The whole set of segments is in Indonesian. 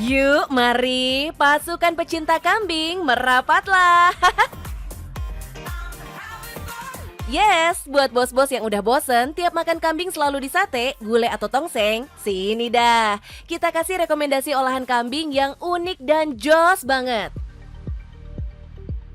Yuk, mari pasukan pecinta kambing merapatlah. Yes, buat bos-bos yang udah bosen tiap makan kambing selalu di sate, gulai atau tongseng, sini dah. Kita kasih rekomendasi olahan kambing yang unik dan jos banget.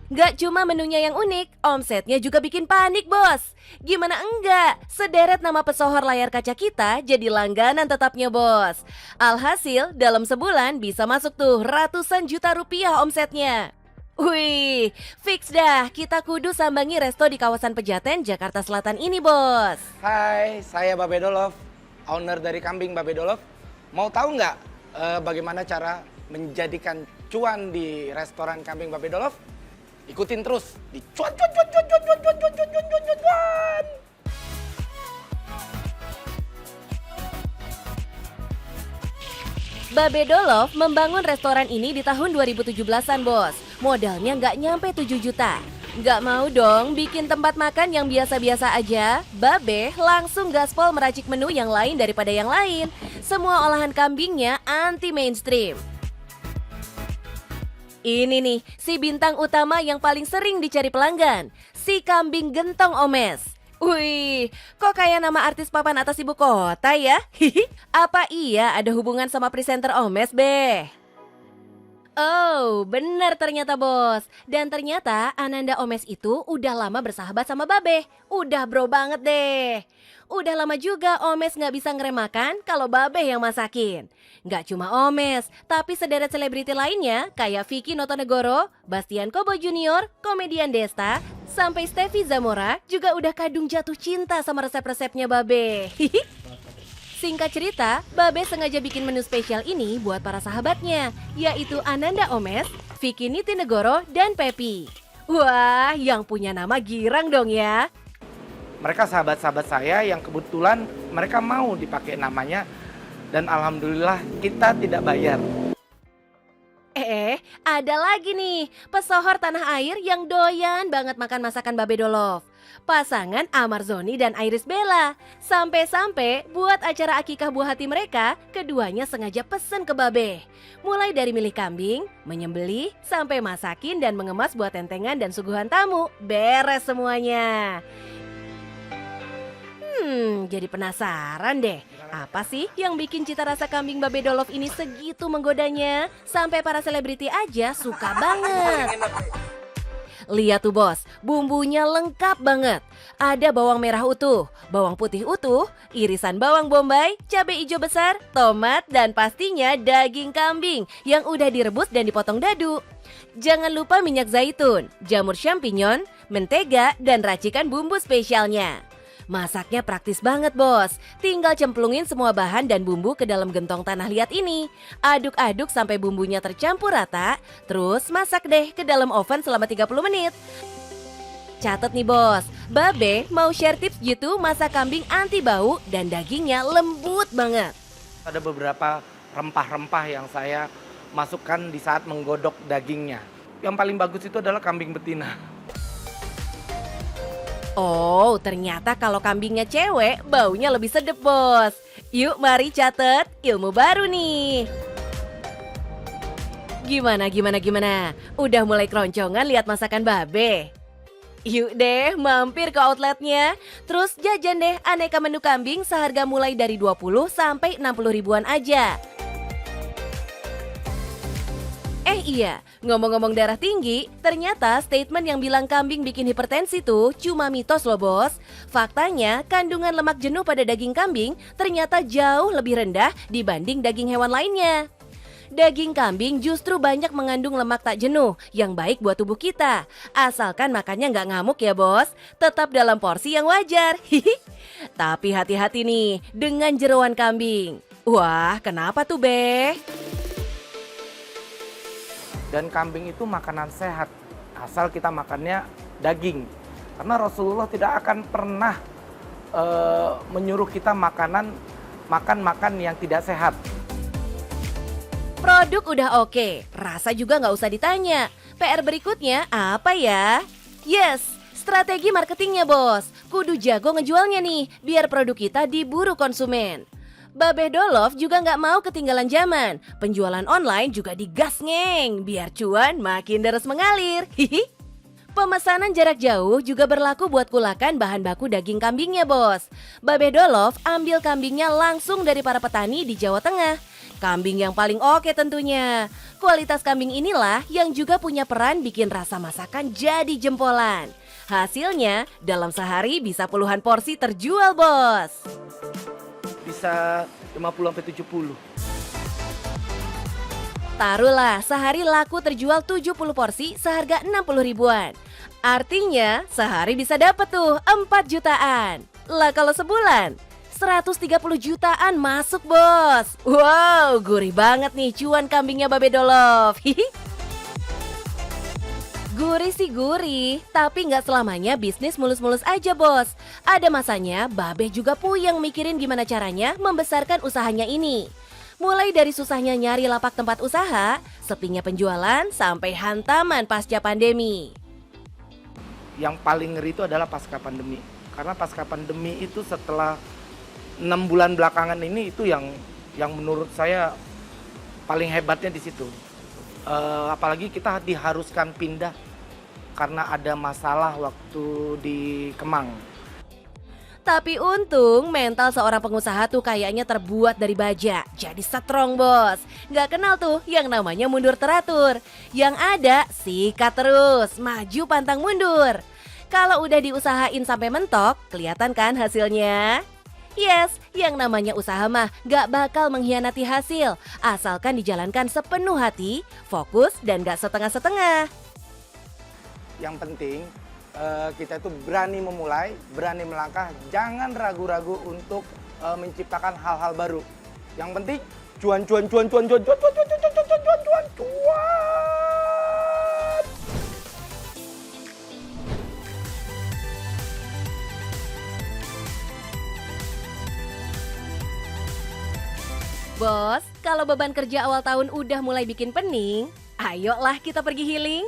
Gak cuma menunya yang unik, omsetnya juga bikin panik, bos. Gimana enggak? Sederet nama pesohor layar kaca kita jadi langganan tetapnya, bos. Alhasil, dalam sebulan bisa masuk tuh ratusan juta rupiah omsetnya. Wih, fix dah, kita kudu sambangi resto di kawasan Pejaten, Jakarta Selatan ini, bos. Hai, saya Babe Dolof, owner dari Kambing Babe Dolof. Mau tahu nggak bagaimana cara menjadikan cuan di restoran Kambing Babe Dolof? Ikutin terus di cuan. Babe Dolof membangun restoran ini di tahun 2017-an, bos. Modalnya nggak nyampe 7 juta. Nggak mau dong bikin tempat makan yang biasa-biasa aja. Babe langsung gaspol meracik menu yang lain daripada yang lain. Semua olahan kambingnya anti mainstream. Ini nih, si bintang utama yang paling sering dicari pelanggan. Si kambing gentong omes. Wih, kok kayak nama artis papan atas ibu kota ya? Hihi, apa iya ada hubungan sama presenter omes, Be? Oh, benar ternyata, bos. Dan ternyata Ananda Omes itu udah lama bersahabat sama Babe. Udah bro banget deh. Udah lama juga Omes nggak bisa ngerem makan kalau Babe yang masakin. Nggak cuma Omes, tapi sederet selebriti lainnya kayak Vicky Notonegoro, Bastian Kobo Junior, komedian Desta, sampai Steffi Zamora juga udah kadung jatuh cinta sama resep-resepnya Babe. Singkat cerita, Babe sengaja bikin menu spesial ini buat para sahabatnya, yaitu Ananda Omes, Vicky Nitinegoro, dan Pepi. Wah, yang punya nama girang dong ya. Mereka sahabat-sahabat saya yang kebetulan mereka mau dipakai namanya dan alhamdulillah kita tidak bayar. Ada lagi nih, pesohor tanah air yang doyan banget makan masakan Babe Dolof. Pasangan Amar Zoni dan Iris Bella. Sampai-sampai buat acara akikah buah hati mereka, keduanya sengaja pesen ke Babe. Mulai dari milih kambing, menyembelih, sampai masakin dan mengemas buat tentengan dan suguhan tamu. Beres semuanya. Jadi penasaran deh. Apa sih yang bikin cita rasa kambing Babe Dolof ini segitu menggodanya? Sampai para selebriti aja suka banget. Lihat tuh bos, bumbunya lengkap banget. Ada bawang merah utuh, bawang putih utuh, irisan bawang bombay, cabai hijau besar, tomat, dan pastinya daging kambing yang udah direbus dan dipotong dadu. Jangan lupa minyak zaitun, jamur champignon, mentega, dan racikan bumbu spesialnya. Masaknya praktis banget, bos. Tinggal cemplungin semua bahan dan bumbu ke dalam gentong tanah liat ini. Aduk-aduk sampai bumbunya tercampur rata. Terus masak deh ke dalam oven selama 30 menit. Catat nih, bos. Babe mau share tips gitu masak kambing anti bau dan dagingnya lembut banget. Ada beberapa rempah-rempah yang saya masukkan di saat menggodok dagingnya. Yang paling bagus itu adalah kambing betina. Oh, ternyata kalau kambingnya cewek, baunya lebih sedep, bos. Yuk, mari catet ilmu baru nih. Gimana? Udah mulai keroncongan lihat masakan Babe? Yuk deh, mampir ke outletnya. Terus jajan deh aneka menu kambing seharga mulai dari 20 sampai 60 ribuan aja. Iya, ngomong-ngomong darah tinggi, ternyata statement yang bilang kambing bikin hipertensi tuh cuma mitos loh, bos. Faktanya, kandungan lemak jenuh pada daging kambing ternyata jauh lebih rendah dibanding daging hewan lainnya. Daging kambing justru banyak mengandung lemak tak jenuh yang baik buat tubuh kita. Asalkan makannya nggak ngamuk ya, bos. Tetap dalam porsi yang wajar. Tapi hati-hati nih dengan jeroan kambing. Wah, kenapa tuh, Be? Dan kambing itu makanan sehat, asal kita makannya daging. Karena Rasulullah tidak akan pernah menyuruh kita makan yang tidak sehat. Produk udah oke, rasa juga nggak usah ditanya. PR berikutnya apa ya? Yes, strategi marketingnya, bos. Kudu jago ngejualnya nih, biar produk kita diburu konsumen. Babe Dolof juga nggak mau ketinggalan zaman. Penjualan online juga digas ngeng, biar cuan makin deras mengalir. Hihi. Pemesanan jarak jauh juga berlaku buat kulakan bahan baku daging kambingnya, bos. Babe Dolof ambil kambingnya langsung dari para petani di Jawa Tengah. Kambing yang paling oke tentunya. Kualitas kambing inilah yang juga punya peran bikin rasa masakan jadi jempolan. Hasilnya, dalam sehari bisa puluhan porsi terjual, bos. Bisa 50-70. Taruhlah sehari laku terjual 70 porsi seharga 60 ribuan. Artinya sehari bisa dapat tuh 4 jutaan. Lah kalau sebulan 130 jutaan masuk, bos. Wow, gurih banget nih cuan kambingnya Babe Dolof. Hihi. Gurih sih gurih, tapi nggak selamanya bisnis mulus-mulus aja, bos. Ada masanya Babe juga puyeng mikirin gimana caranya membesarkan usahanya ini. Mulai dari susahnya nyari lapak tempat usaha, sepinya penjualan, sampai hantaman pasca pandemi. Yang paling ngeri itu adalah pasca pandemi. Karena pasca pandemi itu setelah 6 bulan belakangan ini itu yang menurut saya paling hebatnya di situ. Apalagi kita diharuskan pindah karena ada masalah waktu di Kemang. Tapi untung mental seorang pengusaha tuh kayaknya terbuat dari baja. Jadi strong, bos. Nggak kenal tuh yang namanya mundur teratur. Yang ada sikat terus, maju pantang mundur. Kalau udah diusahain sampai mentok, kelihatan kan hasilnya? Yes, yang namanya usaha mah gak bakal mengkhianati hasil. Asalkan dijalankan sepenuh hati, fokus, dan gak setengah-setengah. Yang penting kita itu berani memulai, berani melangkah, jangan ragu-ragu untuk menciptakan hal-hal baru. Yang penting cuan. Bos, kalau beban kerja awal tahun udah mulai bikin pening, ayolah kita pergi healing.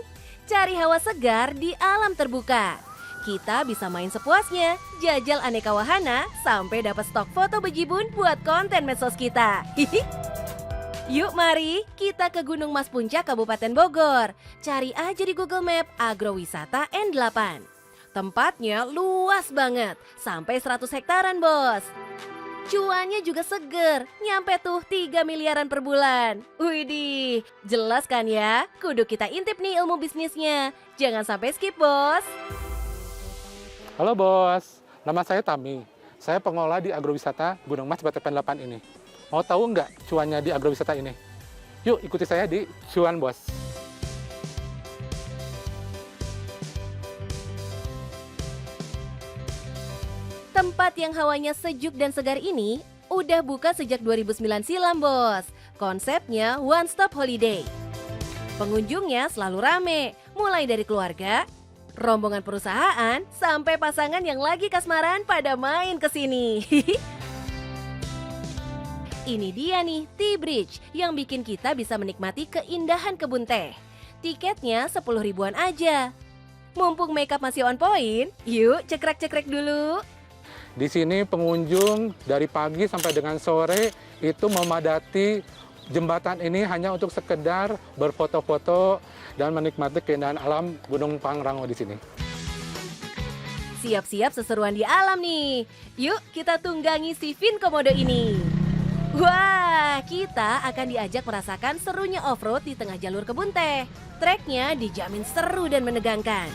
Cari hawa segar di alam terbuka. Kita bisa main sepuasnya, jajal aneka wahana, sampai dapat stok foto bejibun buat konten medsos kita. Hihi. Yuk mari kita ke Gunung Mas Puncak, Kabupaten Bogor. Cari aja di Google Map Agrowisata N8. Tempatnya luas banget, sampai 100 hektaran, bos. Cuannya juga seger, nyampe tuh 3 miliaran per bulan. Widih, jelas kan ya? Kudu kita intip nih ilmu bisnisnya. Jangan sampai skip, bos. Halo bos, nama saya Tami. Saya pengelola di Agrowisata Gunung Mas BTPN 8 ini. Mau tahu nggak cuannya di agrowisata ini? Yuk ikuti saya di Cuan Bos. Tempat yang hawanya sejuk dan segar ini udah buka sejak 2009 silam, bos. Konsepnya one stop holiday. Pengunjungnya selalu rame, mulai dari keluarga, rombongan perusahaan, sampai pasangan yang lagi kasmaran pada main ke sini. Ini dia nih, Tea Bridge yang bikin kita bisa menikmati keindahan kebun teh. Tiketnya 10 ribuan aja. Mumpung makeup masih on point, yuk cekrek-cekrek dulu. Di sini pengunjung dari pagi sampai dengan sore itu memadati jembatan ini hanya untuk sekedar berfoto-foto dan menikmati keindahan alam Gunung Pangrango di sini. Siap-siap seseruan di alam nih. Yuk kita tunggangi si Vin Komodo ini. Wah, kita akan diajak merasakan serunya off-road di tengah jalur kebun teh. Treknya dijamin seru dan menegangkan.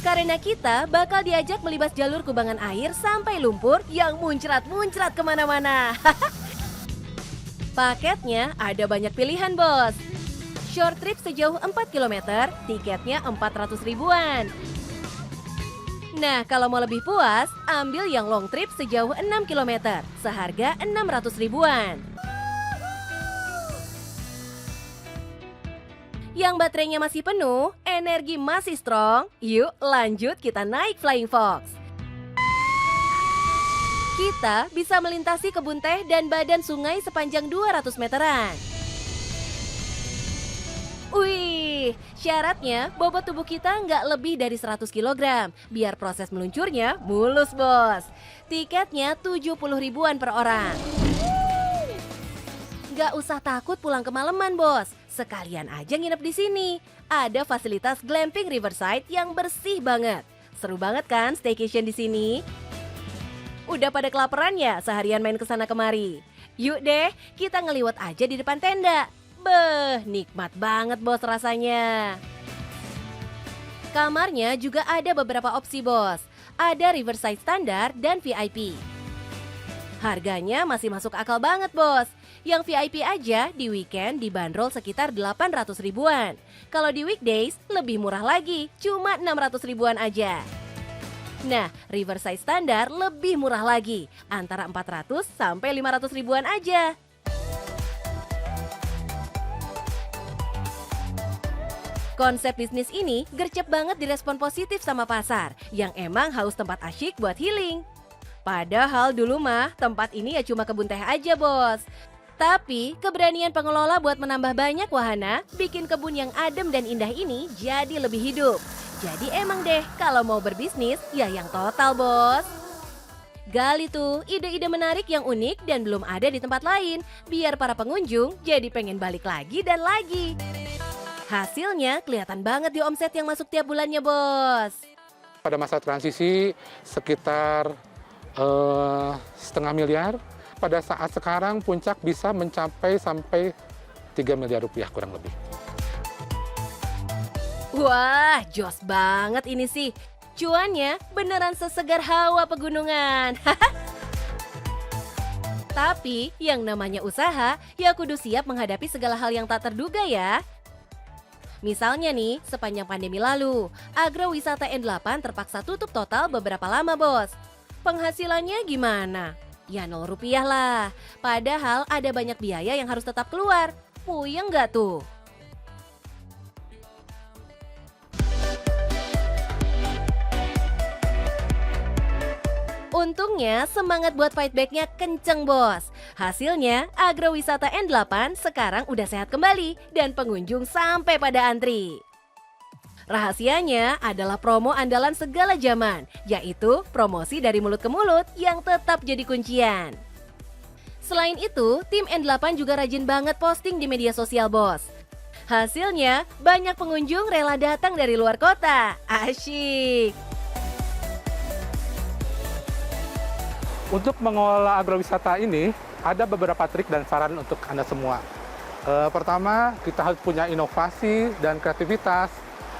Karena kita bakal diajak melibas jalur kubangan air sampai lumpur yang muncrat-muncrat kemana-mana. Paketnya ada banyak pilihan, bos. Short trip sejauh 4 km, tiketnya 400 ribuan. Nah, kalau mau lebih puas, ambil yang long trip sejauh 6 km, seharga 600 ribuan. Yang baterainya masih penuh, energi masih strong, yuk lanjut kita naik Flying Fox. Kita bisa melintasi kebun teh dan badan sungai sepanjang 200 meteran. Wih, Syaratnya bobot tubuh kita nggak lebih dari 100 kg, biar proses meluncurnya mulus, bos. Tiketnya 70 ribuan per orang. Nggak usah takut pulang kemalaman, bos. Sekalian aja nginep di sini. Ada fasilitas glamping Riverside yang bersih banget. Seru banget kan staycation di sini? Udah pada kelaparan ya seharian main kesana kemari? Yuk deh, kita ngeliwat aja di depan tenda. Beh, nikmat banget bos rasanya. Kamarnya juga ada beberapa opsi, bos. Ada Riverside standar dan VIP. Harganya masih masuk akal banget, bos. Yang VIP aja di weekend dibanderol sekitar 800 ribuan. Kalau di weekdays lebih murah lagi, cuma 600 ribuan aja. Nah, Riverside standar lebih murah lagi, antara 400 sampai 500 ribuan aja. Konsep bisnis ini gercep banget direspon positif sama pasar, yang emang haus tempat asyik buat healing. Padahal dulu mah tempat ini ya cuma kebun teh aja, bos. Tapi keberanian pengelola buat menambah banyak wahana bikin kebun yang adem dan indah ini jadi lebih hidup. Jadi emang deh kalau mau berbisnis ya yang total, bos. Gali tuh ide-ide menarik yang unik dan belum ada di tempat lain, biar para pengunjung jadi pengen balik lagi dan lagi. Hasilnya kelihatan banget di omset yang masuk tiap bulannya, bos. Pada masa transisi sekitar 1,5 miliar. Pada saat sekarang puncak bisa mencapai sampai 3 miliar rupiah kurang lebih. Wah, jos banget ini sih. Cuannya beneran sesegar hawa pegunungan. Tapi yang namanya usaha ya kudu siap menghadapi segala hal yang tak terduga ya. Misalnya nih, sepanjang pandemi lalu, agrowisata N8 terpaksa tutup total beberapa lama, bos. Penghasilannya gimana? Ya 0 rupiah lah. Padahal ada banyak biaya yang harus tetap keluar. Puyeng nggak tuh? Untungnya semangat buat fight back-nya kenceng, bos. Hasilnya agrowisata N8 sekarang udah sehat kembali dan pengunjung sampai pada antri. Rahasianya adalah promo andalan segala zaman, yaitu promosi dari mulut ke mulut yang tetap jadi kuncian. Selain itu, tim N8 juga rajin banget posting di media sosial, bos. Hasilnya, banyak pengunjung rela datang dari luar kota. Asyik! Untuk mengelola agrowisata ini, ada beberapa trik dan saran untuk Anda semua. Pertama, kita harus punya inovasi dan kreativitas.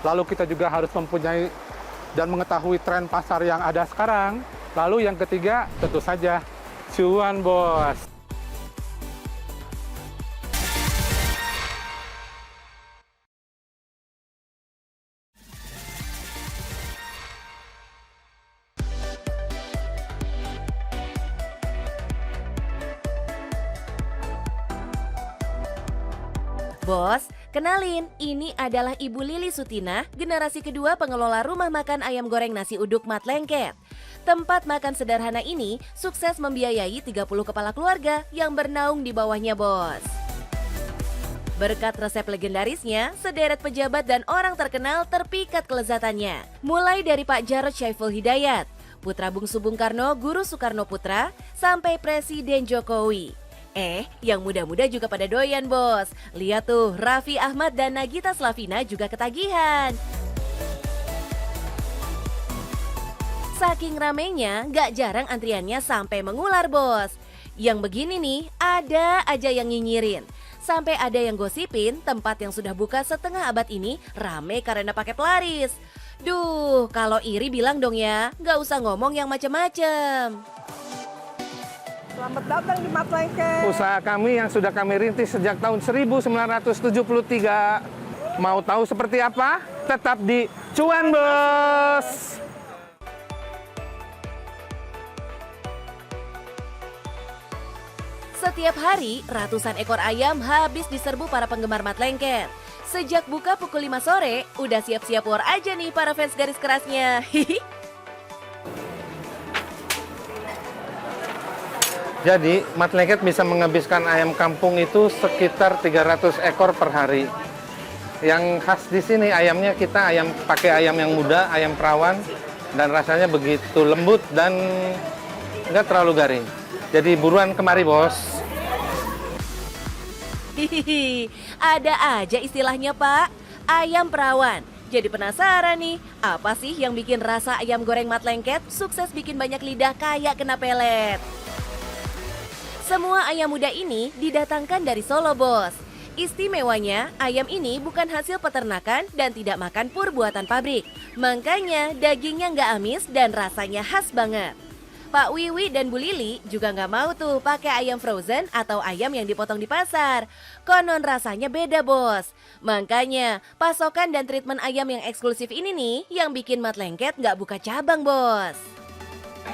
Lalu kita juga harus mempunyai dan mengetahui tren pasar yang ada sekarang. Lalu yang ketiga, tentu saja, cuan, bos. Bos, kenalin, ini adalah Ibu Lili Sutina, generasi kedua pengelola rumah makan ayam goreng nasi uduk Mat Lengket. Tempat makan sederhana ini sukses membiayai 30 kepala keluarga yang bernaung di bawahnya, bos. Berkat resep legendarisnya, sederet pejabat dan orang terkenal terpikat kelezatannya. Mulai dari Pak Jarod Syaiful Hidayat, putra bungsu Bung Karno, Guru Soekarno Putra, sampai Presiden Jokowi. Yang muda-muda juga pada doyan, bos. Lihat tuh, Raffi Ahmad dan Nagita Slavina juga ketagihan. Saking ramenya, gak jarang antriannya sampai mengular, bos. Yang begini nih, ada aja yang nyinyirin. Sampai ada yang gosipin tempat yang sudah buka setengah abad ini rame karena paket laris. Duh, kalau iri bilang dong ya, gak usah ngomong yang macem-macem. Selamat datang di Mat Lengket. Usaha kami yang sudah kami rintis sejak tahun 1973. Mau tahu seperti apa? Tetap di Cuan, bos. Setiap hari, ratusan ekor ayam habis diserbu para penggemar Mat Lengket. Sejak buka pukul 5 sore, udah siap-siap war aja nih para fans garis kerasnya. Jadi, Mat Lengket bisa menghabiskan ayam kampung itu sekitar 300 ekor per hari. Yang khas di sini ayamnya kita pakai ayam yang muda, ayam perawan, dan rasanya begitu lembut dan nggak terlalu garing. Jadi buruan kemari, Bos. Hihihi, ada aja istilahnya Pak, ayam perawan. Jadi penasaran nih, apa sih yang bikin rasa ayam goreng mat lengket sukses bikin banyak lidah kayak kena pelet? Semua ayam muda ini didatangkan dari Solo, Bos. Istimewanya, ayam ini bukan hasil peternakan dan tidak makan pur buatan pabrik. Makanya dagingnya nggak amis dan rasanya khas banget. Pak Wiwi dan Bu Lili juga nggak mau tuh pakai ayam frozen atau ayam yang dipotong di pasar. Konon rasanya beda, Bos. Makanya pasokan dan treatment ayam yang eksklusif ini nih yang bikin mat lengket nggak buka cabang, Bos.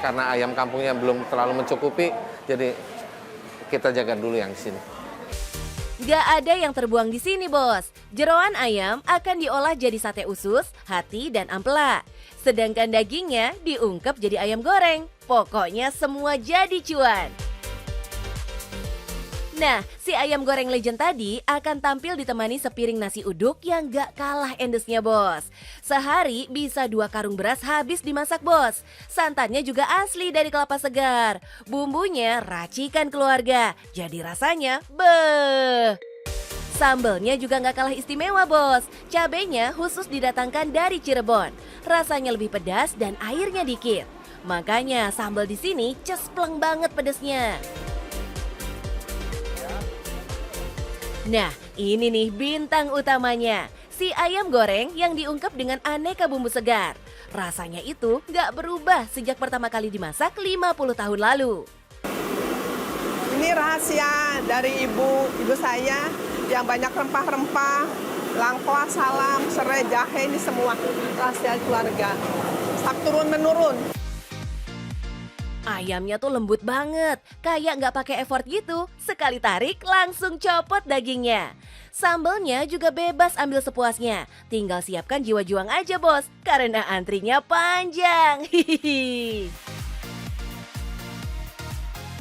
Karena ayam kampungnya belum terlalu mencukupi, jadi kita jaga dulu yang di sini. Gak ada yang terbuang di sini, Bos. Jeroan ayam akan diolah jadi sate usus, hati, dan ampela. Sedangkan dagingnya diungkep jadi ayam goreng. Pokoknya semua jadi cuan. Nah, si ayam goreng legend tadi akan tampil ditemani sepiring nasi uduk yang gak kalah endesnya, Bos. Sehari bisa 2 karung beras habis dimasak, Bos. Santannya juga asli dari kelapa segar. Bumbunya racikan keluarga, jadi rasanya beuh. Sambelnya juga nggak kalah istimewa, Bos. Cabenya khusus didatangkan dari Cirebon. Rasanya lebih pedas dan airnya dikit. Makanya sambal di sini cespleng banget pedesnya. Nah, ini nih bintang utamanya. Si ayam goreng yang diungkep dengan aneka bumbu segar. Rasanya itu nggak berubah sejak pertama kali dimasak 50 tahun lalu. Ini rahasia dari ibu saya yang banyak rempah-rempah, langkoa, salam, serai, jahe, ini semua rahasia keluarga. Turun-menurun. Ayamnya tuh lembut banget, kayak nggak pakai effort gitu. Sekali tarik langsung copot dagingnya. Sambelnya juga bebas ambil sepuasnya. Tinggal siapkan jiwa juang aja, Bos, karena antrinya panjang. Hihihi.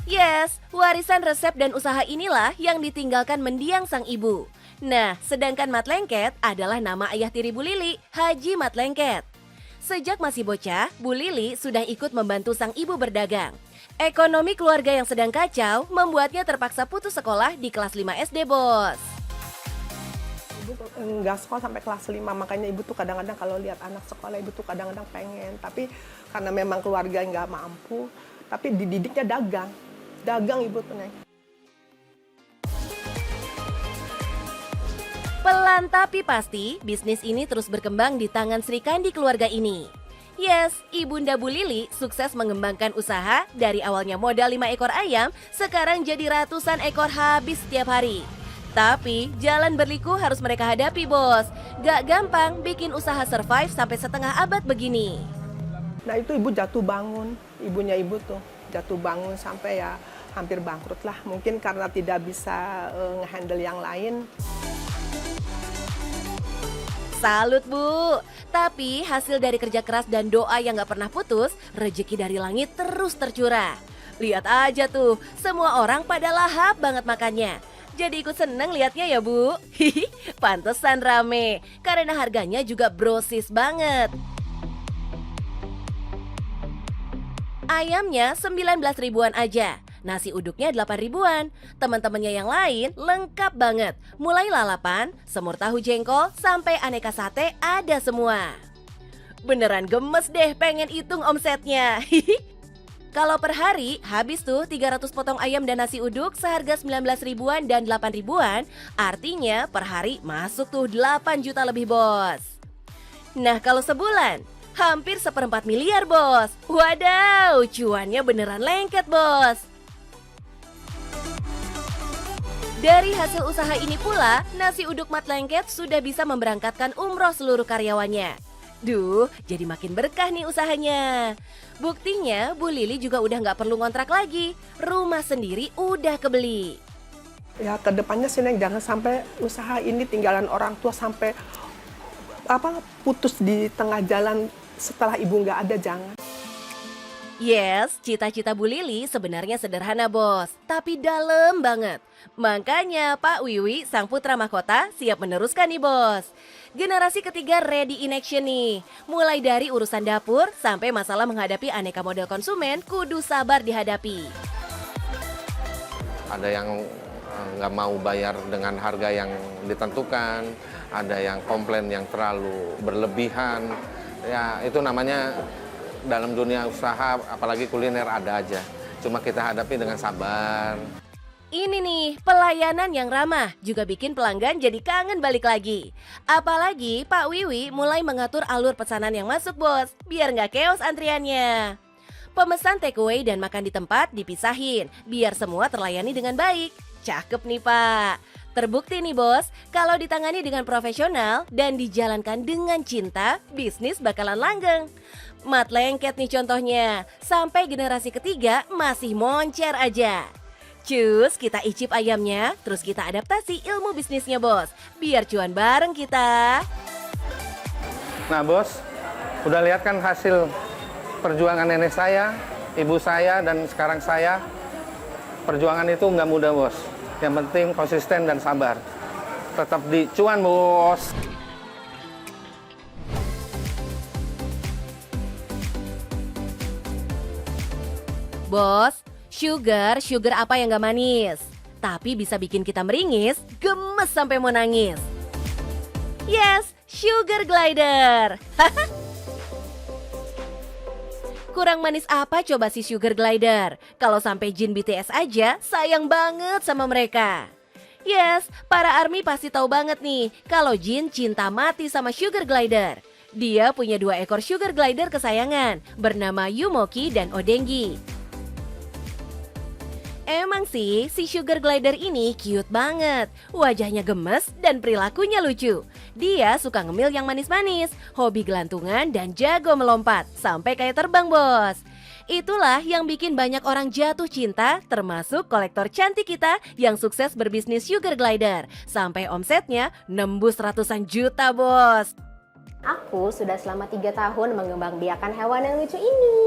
Yes, warisan resep dan usaha inilah yang ditinggalkan mendiang sang ibu. Nah, sedangkan mat lengket adalah nama ayah tiri Bu Lili, Haji Mat Lengket. Sejak masih bocah, Bu Lili sudah ikut membantu sang ibu berdagang. Ekonomi keluarga yang sedang kacau membuatnya terpaksa putus sekolah di kelas 5 SD, Bos. Ibu nggak sekolah sampai kelas 5, makanya ibu tuh kadang-kadang kalau lihat anak sekolah, ibu tuh kadang-kadang pengen. Tapi karena memang keluarga nggak mampu, tapi dididiknya dagang. Dagang ibu tuh, Neng. Pelan tapi pasti, bisnis ini terus berkembang di tangan Sri Kandi keluarga ini. Yes, Ibunda Bu Lili sukses mengembangkan usaha dari awalnya modal 5 ekor ayam, sekarang jadi ratusan ekor habis setiap hari. Tapi jalan berliku harus mereka hadapi, Bos. Gak gampang bikin usaha survive sampai setengah abad begini. Nah itu ibu jatuh bangun, ibunya ibu tuh jatuh bangun sampai ya hampir bangkrut lah. Mungkin karena tidak bisa nge-handle yang lain. Salut, Bu. Tapi hasil dari kerja keras dan doa yang gak pernah putus, rezeki dari langit terus tercurah. Lihat aja tuh, semua orang pada lahap banget makannya. Jadi ikut seneng liatnya ya, Bu. Hihi, pantesan rame, karena harganya juga brosis banget. Ayamnya 19 ribuan aja, nasi uduknya 8 ribuan. Teman-temannya yang lain lengkap banget. Mulai lalapan, semur tahu jengkol, sampai aneka sate ada semua. Beneran gemes deh pengen hitung omsetnya. Kalau per hari habis tuh 300 potong ayam dan nasi uduk seharga 19 ribuan dan 8 ribuan. Artinya per hari masuk tuh 8 juta lebih, Bos. Nah kalau sebulan, hampir 1/4 miliar, Bos. Wadaw, cuannya beneran lengket, Bos. Dari hasil usaha ini pula, nasi uduk Mat Lengket sudah bisa memberangkatkan umroh seluruh karyawannya. Duh, jadi makin berkah nih usahanya. Buktinya, Bu Lili juga udah nggak perlu ngontrak lagi. Rumah sendiri udah kebeli. Ya kedepannya sih, Neng, jangan sampai usaha ini tinggalan orang tua sampai putus di tengah jalan setelah ibu nggak ada, jangan. Yes, cita-cita Bu Lili sebenarnya sederhana bos, tapi dalam banget. Makanya Pak Wiwi, sang putra mahkota, siap meneruskan nih bos. Generasi ketiga ready in action nih. Mulai dari urusan dapur sampai masalah menghadapi aneka model konsumen kudu sabar dihadapi. Ada yang nggak mau bayar dengan harga yang ditentukan, ada yang komplain yang terlalu berlebihan. Ya itu namanya dalam dunia usaha, apalagi kuliner ada aja. Cuma kita hadapi dengan sabar. Ini nih, pelayanan yang ramah juga bikin pelanggan jadi kangen balik lagi. Apalagi Pak Wiwi mulai mengatur alur pesanan yang masuk bos, biar nggak chaos antriannya. Pemesan takeaway dan makan di tempat dipisahin, biar semua terlayani dengan baik. Cakep nih Pak. Terbukti nih bos, kalau ditangani dengan profesional dan dijalankan dengan cinta, bisnis bakalan langgeng. Mat lengket nih contohnya, sampai generasi ketiga masih moncer aja. Cus, kita icip ayamnya, terus kita adaptasi ilmu bisnisnya bos, biar cuan bareng kita. Nah bos, udah lihat kan hasil perjuangan nenek saya, ibu saya, dan sekarang saya. Perjuangan itu nggak mudah bos, yang penting konsisten dan sabar. Tetap di cuan bos. Bos, sugar apa yang gak manis? Tapi bisa bikin kita meringis, gemes sampai mau nangis. Yes, sugar glider. Kurang manis apa coba si sugar glider? Kalau sampai Jin BTS aja, sayang banget sama mereka. Yes, para ARMY pasti tahu banget nih kalau Jin cinta mati sama sugar glider. Dia punya 2 ekor sugar glider kesayangan bernama Yumoki dan Odengi. Emang sih, si sugar glider ini cute banget. Wajahnya gemes dan perilakunya lucu. Dia suka ngemil yang manis-manis, hobi gelantungan dan jago melompat. Sampai kayak terbang bos. Itulah yang bikin banyak orang jatuh cinta, termasuk kolektor cantik kita yang sukses berbisnis sugar glider. Sampai omsetnya nembus ratusan juta bos. Aku sudah selama 3 tahun mengembangbiakan hewan yang lucu ini.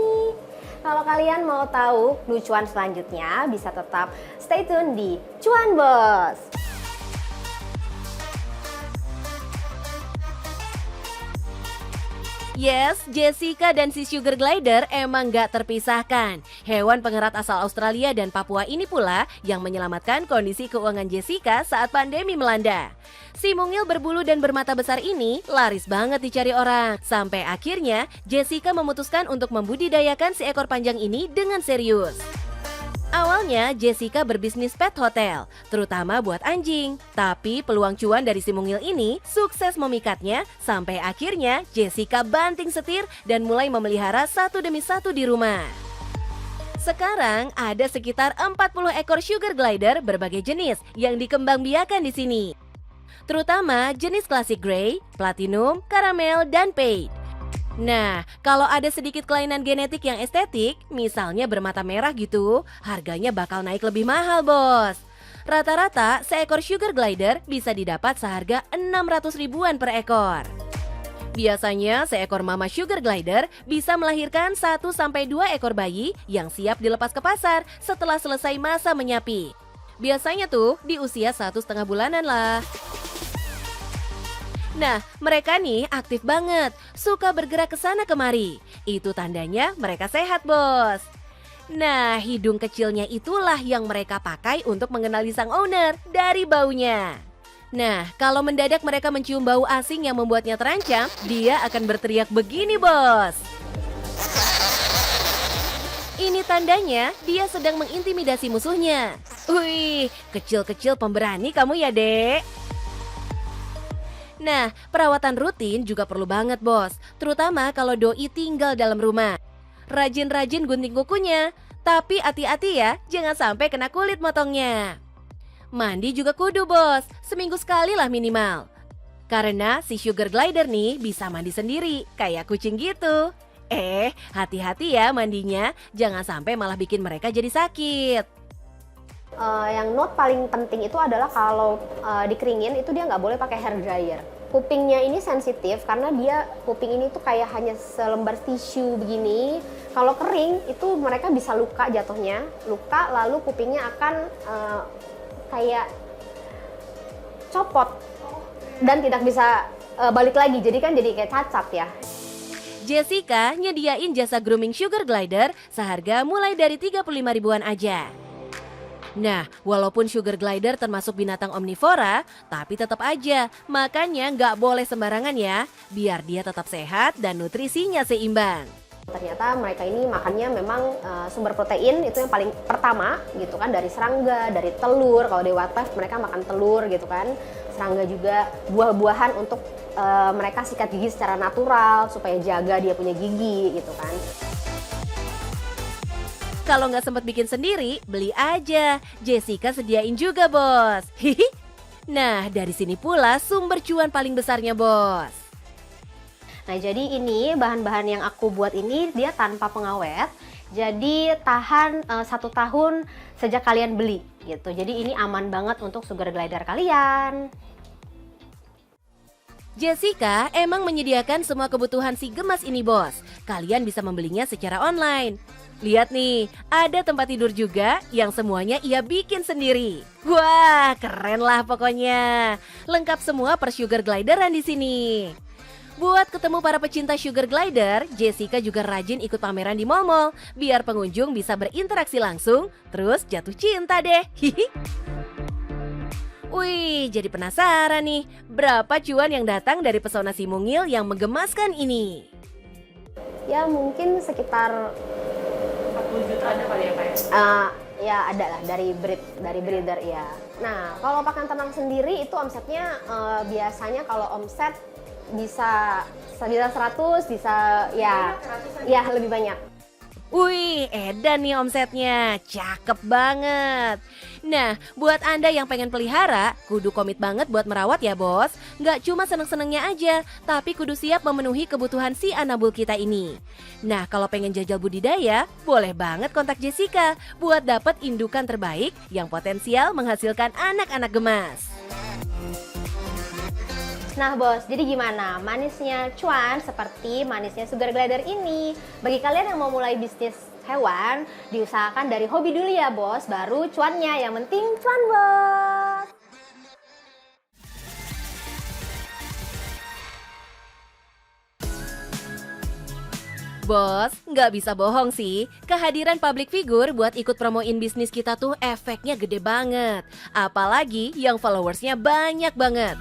Kalau kalian mau tahu lucuan selanjutnya, bisa tetap stay tune di Cuan Bos. Yes, Jessica dan si sugar glider emang gak terpisahkan. Hewan pengerat asal Australia dan Papua ini pula yang menyelamatkan kondisi keuangan Jessica saat pandemi melanda. Si mungil berbulu dan bermata besar ini laris banget dicari orang. Sampai akhirnya Jessica memutuskan untuk membudidayakan si ekor panjang ini dengan serius. Awalnya Jessica berbisnis pet hotel, terutama buat anjing. Tapi peluang cuan dari si mungil ini sukses memikatnya sampai akhirnya Jessica banting setir dan mulai memelihara satu demi satu di rumah. Sekarang ada sekitar 40 ekor sugar glider berbagai jenis yang dikembangbiakan di sini. Terutama jenis klasik grey, platinum, karamel, dan beige. Nah, kalau ada sedikit kelainan genetik yang estetik, misalnya bermata merah gitu, harganya bakal naik lebih mahal, bos. Rata-rata, seekor sugar glider bisa didapat seharga 600 ribuan per ekor. Biasanya, seekor mama sugar glider bisa melahirkan 1-2 ekor bayi yang siap dilepas ke pasar setelah selesai masa menyapi. Biasanya tuh di usia 1,5 bulanan lah. Nah, mereka nih aktif banget, suka bergerak ke sana kemari. Itu tandanya mereka sehat, bos. Nah, hidung kecilnya itulah yang mereka pakai untuk mengenali sang owner dari baunya. Nah, kalau mendadak mereka mencium bau asing yang membuatnya terancam, dia akan berteriak begini, bos. Ini tandanya dia sedang mengintimidasi musuhnya. Wih, kecil-kecil pemberani kamu ya, Dek. Nah, perawatan rutin juga perlu banget, bos. Terutama kalau doi tinggal dalam rumah. Rajin-rajin gunting kukunya. Tapi hati-hati ya, jangan sampai kena kulit motongnya. Mandi juga kudu, bos. Seminggu sekali lah minimal. Karena si sugar glider nih bisa mandi sendiri, kayak kucing gitu. Hati-hati ya mandinya. Jangan sampai malah bikin mereka jadi sakit. Yang note paling penting itu adalah kalau dikeringin itu dia nggak boleh pakai hair dryer. kupingnya ini sensitif karena dia kuping ini tuh kayak hanya selembar tisu begini. Kalau kering itu mereka bisa luka jatuhnya, luka lalu kupingnya akan kayak copot dan tidak bisa balik lagi. Jadi kan jadi kayak cacat ya. Jessica nyediain jasa grooming sugar glider seharga mulai dari 35 ribuan aja. Nah, walaupun sugar glider termasuk binatang omnivora, tapi tetap aja makannya nggak boleh sembarangan ya, biar dia tetap sehat dan nutrisinya seimbang. Ternyata mereka ini makannya memang sumber protein itu yang paling pertama gitu kan, dari serangga, dari telur. Kalau di wildlife mereka makan telur gitu kan. Serangga juga buah-buahan untuk mereka sikat gigi secara natural supaya jaga dia punya gigi gitu kan. Kalau nggak sempat bikin sendiri, beli aja. Jessica sediain juga, bos. Hihi. Nah, dari sini pula sumber cuan paling besarnya, bos. Nah, jadi ini bahan-bahan yang aku buat ini dia tanpa pengawet. Jadi tahan 1 tahun sejak kalian beli gitu. Jadi ini aman banget untuk sugar glider kalian. Jessica emang menyediakan semua kebutuhan si gemas ini, bos. Kalian bisa membelinya secara online. Lihat nih, ada tempat tidur juga yang semuanya ia bikin sendiri. Wah, keren lah pokoknya. Lengkap semua per sugar glideran di sini. Buat ketemu para pecinta sugar glider, Jessica juga rajin ikut pameran di mall-mall biar pengunjung bisa berinteraksi langsung, terus jatuh cinta deh. Hihi. Wih, jadi penasaran nih, berapa cuan yang datang dari pesona si mungil yang menggemaskan ini? Ya mungkin sekitar 40 juta ada kali ya Pak ya? Ya ada lah dari breeder ya. Nah kalau pakan ternak sendiri itu omsetnya biasanya kalau omset bisa 100, bisa ya lebih banyak. Wih, edan nih omsetnya, cakep banget. Nah, buat Anda yang pengen pelihara, kudu komit banget buat merawat ya bos. Nggak cuma seneng-senengnya aja, tapi kudu siap memenuhi kebutuhan si anabul kita ini. Nah, kalau pengen jajal budidaya, boleh banget kontak Jessica buat dapat indukan terbaik yang potensial menghasilkan anak-anak gemas. Nah bos, jadi gimana? Manisnya cuan seperti manisnya sugar glider ini. Bagi kalian yang mau mulai bisnis hewan, diusahakan dari hobi dulu ya bos, baru cuannya. Yang penting cuan bos. Bos, nggak bisa bohong sih, kehadiran public figure buat ikut promoin bisnis kita tuh efeknya gede banget. Apalagi yang followersnya banyak banget.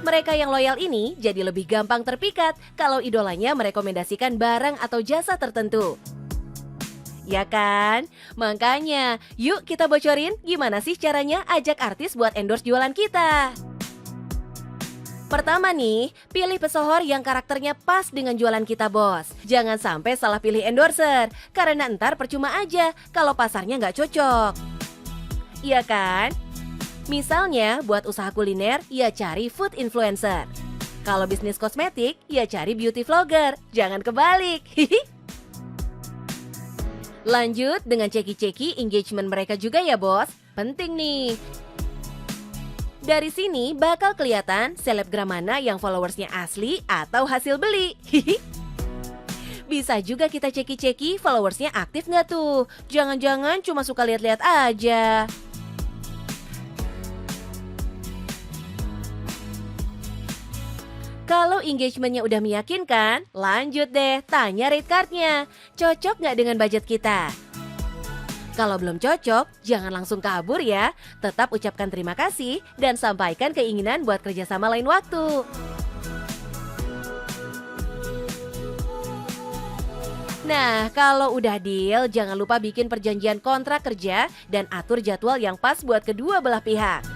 Mereka yang loyal ini jadi lebih gampang terpikat kalau idolanya merekomendasikan barang atau jasa tertentu. Ya kan? Makanya, yuk kita bocorin gimana sih caranya ajak artis buat endorse jualan kita. Pertama nih, pilih pesohor yang karakternya pas dengan jualan kita bos. Jangan sampai salah pilih endorser, karena ntar percuma aja kalau pasarnya nggak cocok. Iya kan? Misalnya buat usaha kuliner, ya cari food influencer. Kalau bisnis kosmetik, ya cari beauty vlogger. Jangan kebalik. Lanjut dengan ceki-ceki engagement mereka juga ya bos. Penting nih. Dari sini bakal kelihatan selebgram mana yang followersnya asli atau hasil beli. Bisa juga kita ceki-ceki followersnya aktif nggak tuh. Jangan-jangan cuma suka lihat-lihat aja. Kalau engagementnya udah meyakinkan, lanjut deh tanya rate cardnya. Cocok nggak dengan budget kita? Kalau belum cocok, jangan langsung kabur ya. Tetap ucapkan terima kasih dan sampaikan keinginan buat kerjasama lain waktu. Nah, kalau udah deal, jangan lupa bikin perjanjian kontrak kerja dan atur jadwal yang pas buat kedua belah pihak.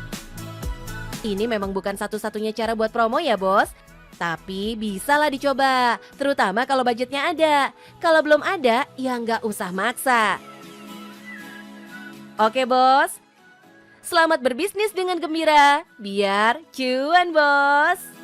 Ini memang bukan satu-satunya cara buat promo ya bos. Tapi bisalah dicoba, terutama kalau budgetnya ada. Kalau belum ada, ya nggak usah maksa. Oke bos, selamat berbisnis dengan gembira, biar cuan bos.